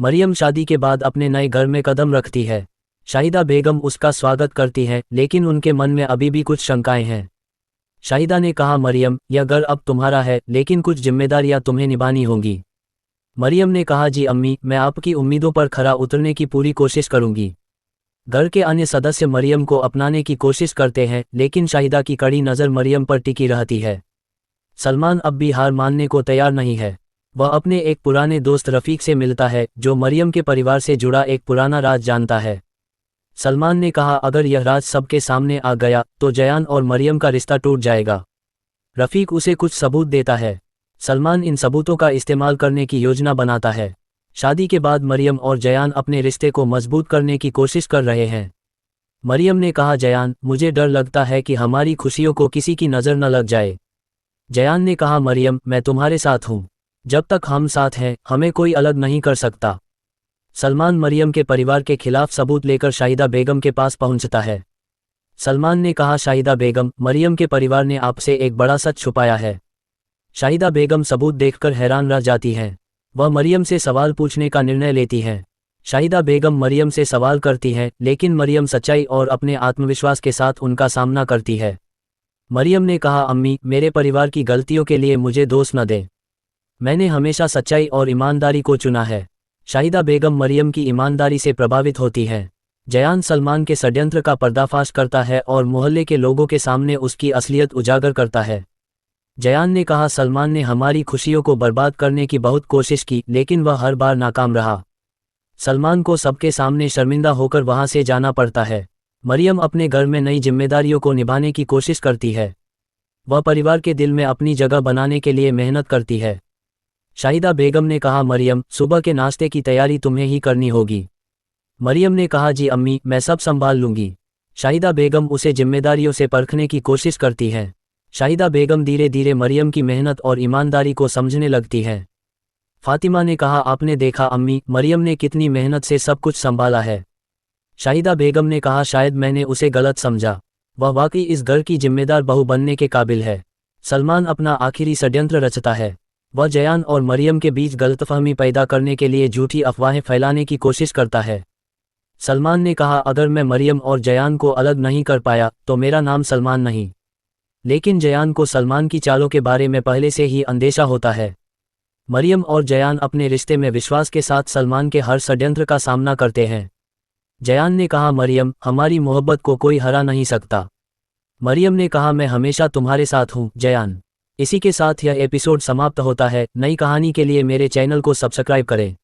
मरियम शादी के बाद अपने नए घर में कदम रखती है। शाहिदा बेगम उसका स्वागत करती है, लेकिन उनके मन में अभी भी कुछ शंकाएं हैं। शाहिदा ने कहा, मरियम, यह घर अब तुम्हारा है, लेकिन कुछ जिम्मेदारियां तुम्हें निभानी होंगी। मरियम ने कहा, जी अम्मी, मैं आपकी उम्मीदों पर खरा उतरने की पूरी कोशिश करूंगी। घर के अन्य सदस्य मरियम को अपनाने की कोशिश करते हैं, लेकिन शाहिदा की कड़ी नज़र मरियम पर टिकी रहती है। सलमान अब भी हार मानने को तैयार नहीं है। वह अपने एक पुराने दोस्त रफ़ीक से मिलता है, जो मरियम के परिवार से जुड़ा एक पुराना राज जानता है। सलमान ने कहा, अगर यह राज सबके सामने आ गया तो जयान और मरियम का रिश्ता टूट जाएगा। रफ़ीक उसे कुछ सबूत देता है। सलमान इन सबूतों का इस्तेमाल करने की योजना बनाता है। शादी के बाद मरियम और जयान अपने रिश्ते को मजबूत करने की कोशिश कर रहे हैं। मरियम ने कहा, जयान, मुझे डर लगता है कि हमारी खुशियों को किसी की नज़र न लग जाए। जयान ने कहा, मरियम, मैं तुम्हारे साथ हूँ। जब तक हम साथ हैं, हमें कोई अलग नहीं कर सकता। सलमान मरियम के परिवार के खिलाफ सबूत लेकर शाहिदा बेगम के पास पहुंचता है। सलमान ने कहा, शाहिदा बेगम, मरियम के परिवार ने आपसे एक बड़ा सच छुपाया है। शाहिदा बेगम सबूत देखकर हैरान रह जाती हैं। वह मरियम से सवाल पूछने का निर्णय लेती हैं। शाहिदा बेगम मरियम से सवाल करती हैं, लेकिन मरियम सच्चाई और अपने आत्मविश्वास के साथ उनका सामना करती है। मरियम ने कहा, अम्मी, मेरे परिवार की गलतियों के लिए मुझे दोष न दें। मैंने हमेशा सच्चाई और ईमानदारी को चुना है। शाहिदा बेगम मरियम की ईमानदारी से प्रभावित होती हैं। जयान सलमान के षड्यंत्र का पर्दाफाश करता है और मोहल्ले के लोगों के सामने उसकी असलियत उजागर करता है। जयान ने कहा, सलमान ने हमारी खुशियों को बर्बाद करने की बहुत कोशिश की, लेकिन वह हर बार नाकाम रहा। सलमान को सबके सामने शर्मिंदा होकर वहां से जाना पड़ता है। मरियम अपने घर में नई जिम्मेदारियों को निभाने की कोशिश करती है। वह परिवार के दिल में अपनी जगह बनाने के लिए मेहनत करती है। शाहिदा बेगम ने कहा, मरियम, सुबह के नाश्ते की तैयारी तुम्हें ही करनी होगी। मरियम ने कहा, जी अम्मी, मैं सब संभाल लूंगी। शाहिदा बेगम उसे जिम्मेदारियों से परखने की कोशिश करती है। शाहिदा बेगम धीरे धीरे मरियम की मेहनत और ईमानदारी को समझने लगती है। फातिमा ने कहा, आपने देखा अम्मी, मरियम ने कितनी मेहनत से सब कुछ संभाला है। शाहिदा बेगम ने कहा, शायद मैंने उसे गलत समझा। वह वाकई इस घर की जिम्मेदार बहू बनने के काबिल है। सलमान अपना आखिरी षड्यंत्र रचता है। वह जयान और मरियम के बीच गलतफहमी पैदा करने के लिए झूठी अफवाहें फैलाने की कोशिश करता है। सलमान ने कहा, अगर मैं मरियम और जयान को अलग नहीं कर पाया तो मेरा नाम सलमान नहीं। लेकिन जयान को सलमान की चालों के बारे में पहले से ही अंदेशा होता है। मरियम और जयान अपने रिश्ते में विश्वास के साथ सलमान के हर षड्यंत्र का सामना करते हैं। जयान ने कहा, मरियम, हमारी मोहब्बत को कोई हरा नहीं सकता। मरियम ने कहा, मैं हमेशा तुम्हारे साथ हूँ जयान। इसी के साथ यह एपिसोड समाप्त होता है। नई कहानी के लिए मेरे चैनल को सब्सक्राइब करें।